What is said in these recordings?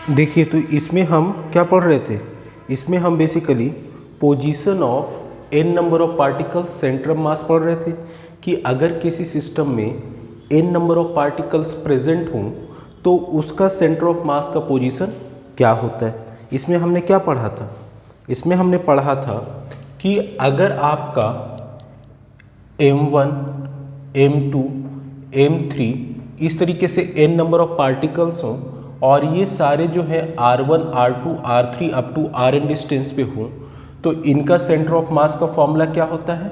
देखिए, तो इसमें हम क्या पढ़ रहे थे, इसमें हम basically position of n number of particles centre of mass पढ़ रहे थे कि अगर किसी सिस्टम में n number of particles present हों तो उसका सेंटर ऑफ मास का पोजीशन क्या होता है। इसमें हमने क्या पढ़ा था, इसमें हमने पढ़ा था कि अगर आपका M1, M2, M3 इस तरीके से n नंबर ऑफ पार्टिकल्स हों और ये सारे जो है R1, R2, R3 up to Rn distance पे हों, तो इनका सेंटर ऑफ मास का फॉर्मूला क्या होता है,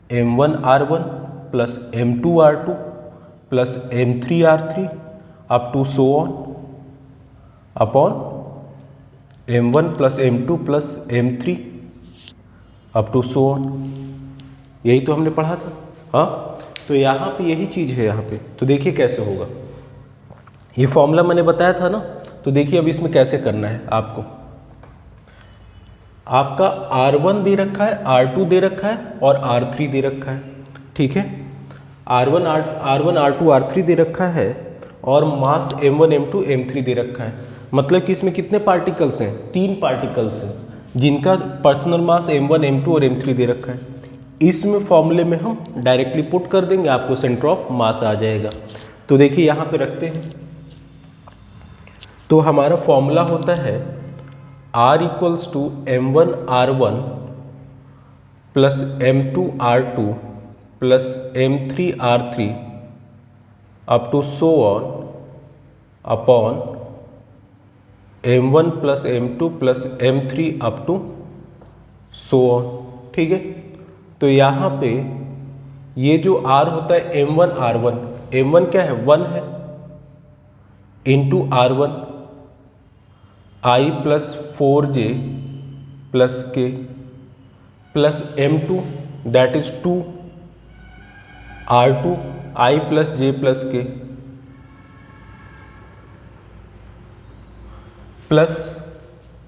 M1R1 plus M2R2 plus M3R3 up to so on upon M1 plus M2 plus M3 up to so on. यही तो हमने पढ़ा था। हाँ, तो यहाँ पे यही चीज़ है यहाँ पे। तो देखिए कैसे होगा, ये फॉर्मूला मैंने बताया था ना। तो देखिए अब इसमें कैसे करना है आपको। आपका R1 दे रखा है, R2 दे रखा है और R3 दे रखा है, ठीक है। R1, R2, R3 दे रखा है और मास M1, M2, M3 दे रखा है। मतलब कि इसमें कितने पार्टिकल्स हैं, 3 पार्टिकल्स हैं जिनका पर्सनल मास M1, M2 और M3 दे रखा है। इसमें फॉर्मूले में हम डायरेक्टली पुट कर देंगे, आपको सेंटर ऑफ मास आ जाएगा। तो देखिए यहाँ पे रखते हैं, तो हमारा फॉर्मूला होता है R equals to M1R1 plus M2R2 plus M3R3 up to so on upon M1 plus M2 plus M3 up to so on, ठीक है। तो यहाँ पे ये जो R होता है M1R1, M1 क्या है, 1 है, into R1 I plus 4J plus K plus M2 that is 2 R2 I plus J plus K plus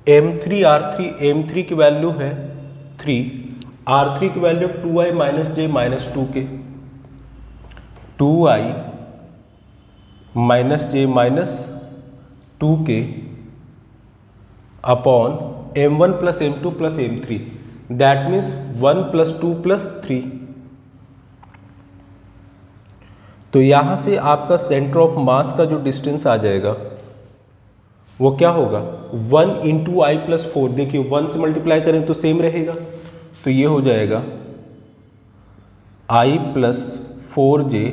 M3R3, M3 की वैल्यू है 3, R3 की value 2I minus J minus 2K, 2I minus J minus 2K upon M1 plus M2 plus M3 that means 1 plus 2 plus 3। तो यहाँ से आपका centre of mass का जो distance आ जाएगा वो क्या होगा, 1 इंटू आई प्लस 4। देखिए 1 से मल्टीप्लाई करें तो सेम रहेगा, तो ये हो जाएगा I plus 4J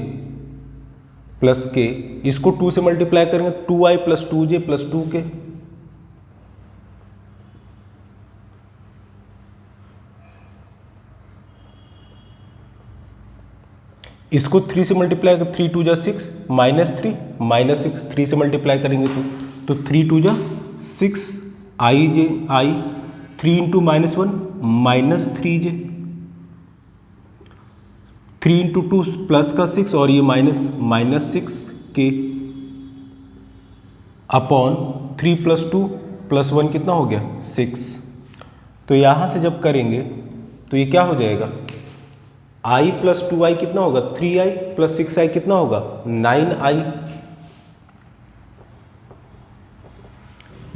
plus K, इसको 2 से मल्टीप्लाई करेंगे 2I plus 2J plus 2K। इसको 3 से मल्टीप्लाई कर 3 2 जा 6 माइनस 3 माइनस 6, 3 से मल्टीप्लाई करेंगे तो 3 2 जा 6 आई जे आई, 3 into minus 1 minus 3J, 3 into 2 plus का 6 और ये minus minus 6K upon 3 plus 2 plus 1 कितना हो गया 6। तो यहाँ से जब करेंगे तो ये क्या हो जाएगा, I प्लस 2I कितना होगा 3I प्लस 6I कितना होगा 9I।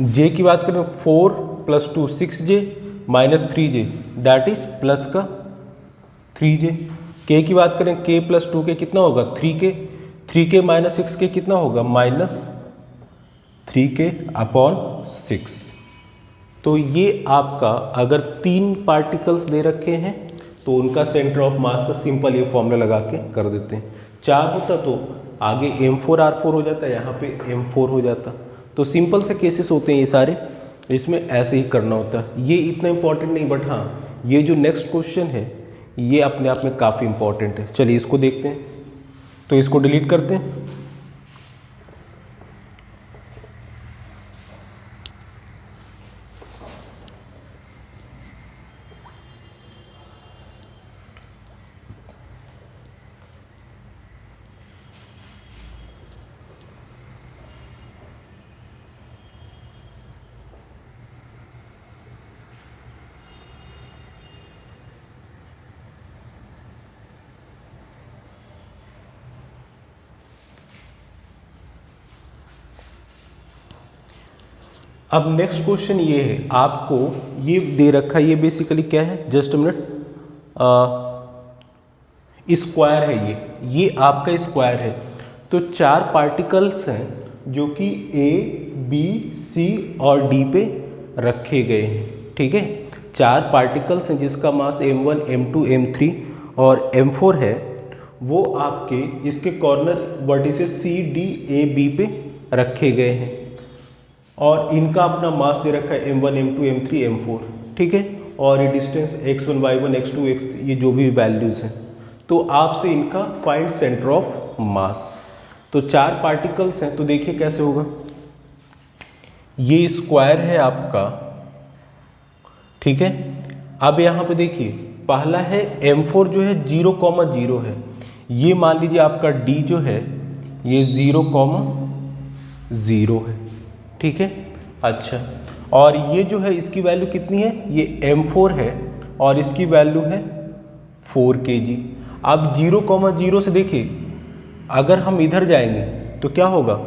J की बात करें 4 plus 2 6J minus 3J that is plus का 3J। K की बात करें K प्लस 2K कितना होगा 3K, 3K माइनस 6K कितना होगा माइनस 3K अपॉन 6। तो ये आपका अगर 3 पार्टिकल्स दे रखे हैं तो उनका सेंटर ऑफ मास का सिंपल ये फॉर्मूला लगा के कर देते हैं। 4 होता तो आगे M4R4 हो जाता है, यहाँ पे M4 हो जाता। तो सिंपल से केसेस होते हैं ये सारे, इसमें ऐसे ही करना होता है। ये इतना इंपॉर्टेंट नहीं, बट हाँ ये जो नेक्स्ट क्वेश्चन है ये अपने आप में काफ़ी इंपॉर्टेंट है। चलिए इसको देखते हैं, तो इसको डिलीट करते हैं। अब नेक्स्ट क्वेश्चन ये है, आपको ये दे रखा है, ये बेसिकली क्या है, जस्ट अ मिनट, स्क्वायर है, ये आपका स्क्वायर है। तो 4 पार्टिकल्स हैं जो कि ए, बी, सी और डी पे रखे गए हैं, ठीक है। 4 पार्टिकल्स हैं जिसका मास m1, m2, m3 और m4 है। वो आपके इसके कॉर्नर वर्टिसेस सी, डी, ए, बी पे रखे गए हैं और इनका अपना मास दे रखा है m1, m2, m3, m4, ठीक है। और ये distance x1, y1, x2, x, ये जो भी वैल्यूज़ हैं, तो आपसे इनका फाइंड सेंटर ऑफ मास। तो 4 पार्टिकल्स हैं, तो देखिए कैसे होगा। ये स्क्वायर है आपका, ठीक है। अब यहाँ पे देखिए पहला है m4 जो है 0,0 है, ये मान लीजिए आपका d जो है ये 0,0 है, ठीक है। अच्छा, और ये जो है इसकी वैल्यू कितनी है, ये m4 है और इसकी वैल्यू है 4 kg। अब 0,0 से देखिए अगर हम इधर जाएंगे तो क्या होगा,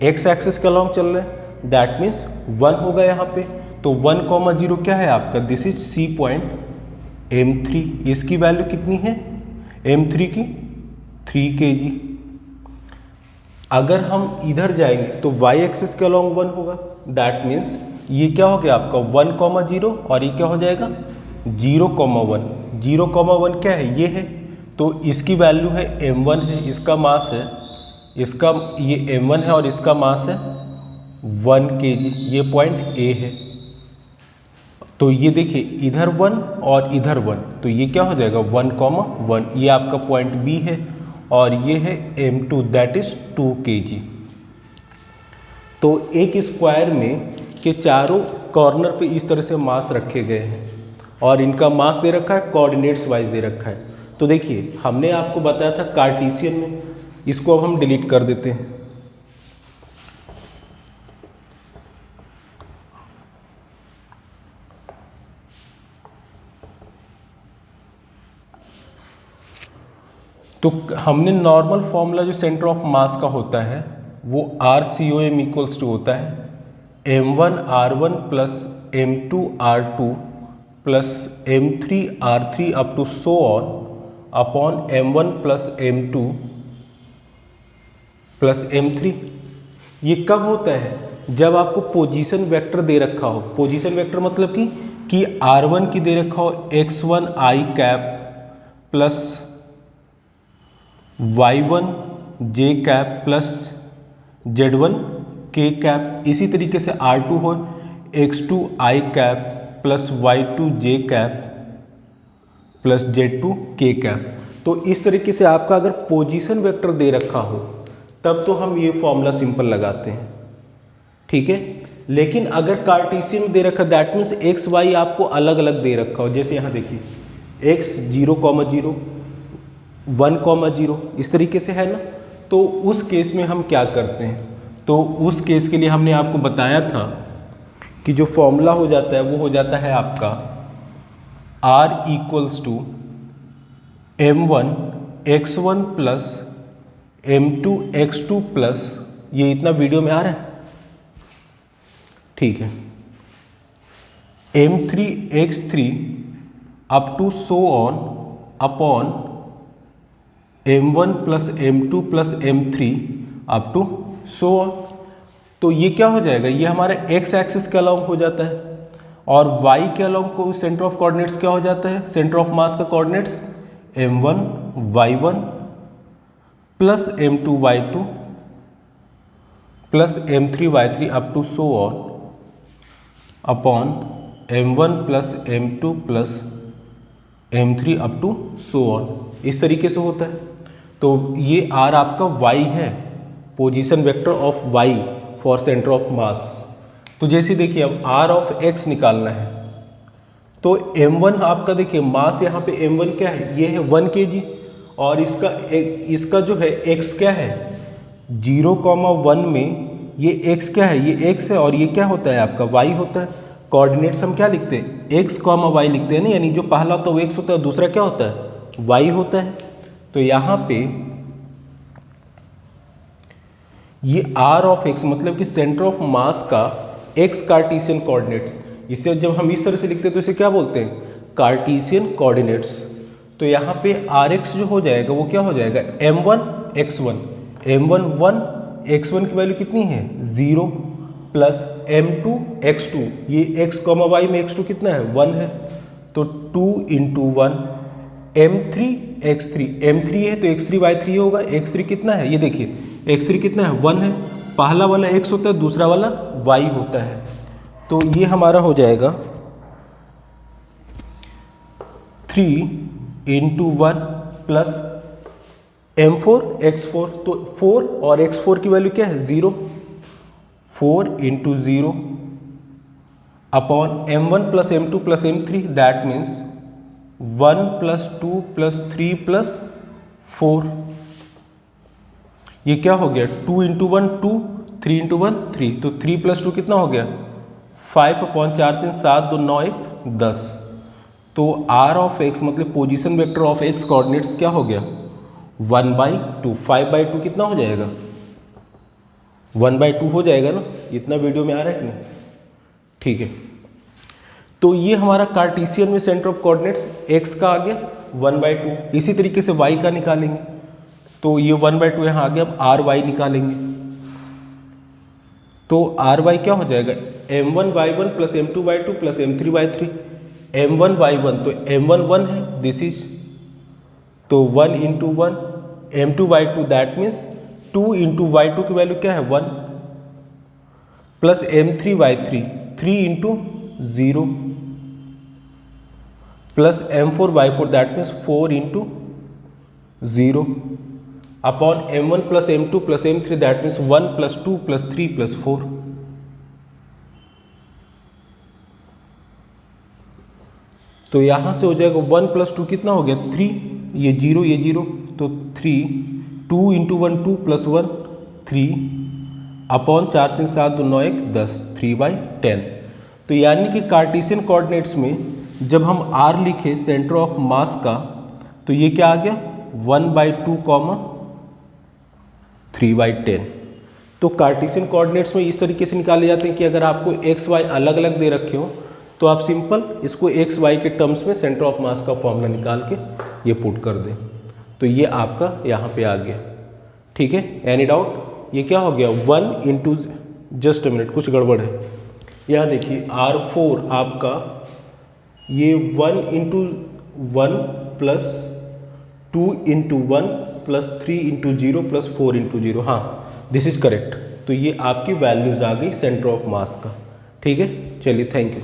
x एक्सिस के अलॉन्ग चल रहे हैं, दैट मीन्स 1 होगा यहाँ पे। तो 1,0 क्या है आपका, this is C point m3। इसकी वैल्यू कितनी है, m3 की 3 kg। अगर हम इधर जाएंगे तो y एक्सिस के अलॉन्ग 1 होगा, दैट मीन्स ये क्या हो गया आपका 1,0 और ये क्या हो जाएगा 0,1। 0,1 क्या है, ये है, तो इसकी वैल्यू है m1 है, इसका मास है, इसका ये m1 है और इसका मास है 1 kg। ये पॉइंट A है। तो ये देखिए इधर 1 और इधर 1, तो ये क्या हो जाएगा 1,1। ये आपका पॉइंट B है और ये है m2 दैट इज 2 kg। तो एक स्क्वायर में के चारों कॉर्नर पे इस तरह से मास रखे गए हैं और इनका मास दे रखा है, कोऑर्डिनेट्स वाइज दे रखा है। तो देखिए हमने आपको बताया था कार्टेशियन में, इसको अब हम डिलीट कर देते हैं। तो हमने नॉर्मल फॉर्मूला जो सेंटर ऑफ मास का होता है वो RCOM इक्वल्स टू होता है m1r1 plus m2r2 plus m3r3 up to so on upon m1 plus m2 plus m3। ये कब होता है, जब आपको पोजीशन वेक्टर दे रखा हो। पोजीशन वेक्टर मतलब कि r1 की दे रखा हो x1 i cap plus y1 j cap plus z1 k cap. इसी तरीके से r2 हो x2 i cap plus y2 j cap plus z2 k cap. तो इस तरीके से आपका अगर पोजीशन वेक्टर दे रखा हो तब तो हम ये फॉर्मूला सिंपल लगाते हैं, ठीक है। लेकिन अगर कार्टेशियन में दे रखा दैट मीन्स एक्स वाई आपको अलग अलग दे रखा हो, जैसे यहाँ देखिए x 0,0 1,0 इस तरीके से है ना। तो उस केस में हम क्या करते हैं, तो उस केस के लिए हमने आपको बताया था कि जो फॉर्मूला हो जाता है वो हो जाता है आपका R equals to m1 x1 plus m2 x2 plus, ये इतना वीडियो में आ रहा है, ठीक है, m3 x3 up to so on upon m1 plus m2 plus m3 up to so on. तो ये क्या हो जाएगा, ये हमारा x एक्सिस के अलॉन्ग हो जाता है और y के अलॉन्ग को सेंटर ऑफ कोऑर्डिनेट्स क्या हो जाता है, सेंटर ऑफ मास का coordinates m1 y1 plus m2 y2 plus m3 y3 up to so on upon m1 plus m2 plus m3 up to so on. इस तरीके से होता है। तो ये R आपका y है, position vector of y for centre of मास। तो जैसे देखिए अब R ऑफ x निकालना है, तो m1 आपका देखिए मास यहाँ पे m1 क्या है, ये है 1 kg और इसका जो है x क्या है 0,1 में ये x क्या है, ये x है और ये क्या होता है आपका y होता है। कोऑर्डिनेट्स हम क्या लिखते हैं x, y लिखते हैं ना, यानी जो पहला होता है वो x होता है, दूसरा क्या होता है y होता है। तो यहाँ पे ये R ऑफ x मतलब कि सेंटर ऑफ मास का एक्स कार्टेशियन कोऑर्डिनेट्स। इसे जब हम इस तरह से लिखते हैं तो इसे क्या बोलते हैं, कार्टेशियन कोऑर्डिनेट्स। तो यहाँ पे आर एक्स जो हो जाएगा वो क्या हो जाएगा, m1 x1, m1 1, x1 की वैल्यू कितनी है 0 प्लस m2 x2, ये x कॉमा वाई में x2 कितना है 1 है, तो 2 इंटू 1 m3 x3, m3 है तो x3 y3 होगा, x3 कितना है ये देखिए x3 कितना है 1 है, पहला वाला x होता है दूसरा वाला y होता है, तो ये हमारा हो जाएगा 3 इंटू 1 प्लस m4 x4, तो 4 और x4 की वैल्यू क्या है 0, 4 into 0 upon m1 plus m2 plus m3, that means 1 plus 2 plus 3 plus 4। ये क्या हो गया 2 इंटू 1 2, 3 इंटू 1 3, तो 3 प्लस 2 कितना हो गया 5 अपॉन 4 3 7 2 9 1 10। तो r ऑफ x मतलब position vector of x coordinates क्या हो गया 1/2, 5/2 कितना हो जाएगा 1/2 हो जाएगा ना, इतना वीडियो में आ रहा है कि नहीं, ठीक है। तो ये हमारा कार्टेशियन में सेंटर ऑफ कोऑर्डिनेट्स x का आ गया 1/2। इसी तरीके से y का निकालेंगे, तो ये 1/2 यहाँ आ गया, अब ry निकालेंगे, तो ry क्या हो जाएगा m1 y1 plus m2 y2 plus m3 y3, m1 y1 तो m1 1 है, दिस इज तो 1 into 1, m2 y2 that means 2 into y2 की वैल्यू क्या है 1 plus m3 y3 3 into 0 plus m4 y4 that means 4 into 0 upon m1 plus m2 plus m3 that means 1 plus 2 plus 3 plus 4। तो यहाँ से हो जाएगा 1 plus 2 कितना हो गया 3, ये 0 तो 3, 2 इंटू 1 2 प्लस 1 3 अपॉन 4 3 7 2 9 1 10, 3/10। तो यानी कि कार्टेशियन कोऑर्डिनेट्स में जब हम r लिखे सेंटर ऑफ मास का, तो ये क्या आ गया 1/2 कॉमा 3/10। तो कार्टेशियन कोऑर्डिनेट्स में इस तरीके से निकाले जाते हैं कि अगर आपको x y अलग अलग दे रखे हो तो आप सिंपल इसको x y के टर्म्स में सेंटर ऑफ मास का फॉर्मूला निकाल के ये पुट कर दें, तो ये आपका यहाँ पे आ गया, ठीक है। एनी डाउट, ये क्या हो गया 1 इंटू, जस्ट अ मिनट कुछ गड़बड़ है, यहाँ देखिए R4 आपका ये 1 into 1 plus 2 into 1 plus 3 into 0 plus 4 into 0, हाँ दिस इज करेक्ट। तो ये आपकी वैल्यूज आ गई सेंटर ऑफ मास का, ठीक है। चलिए थैंक यू।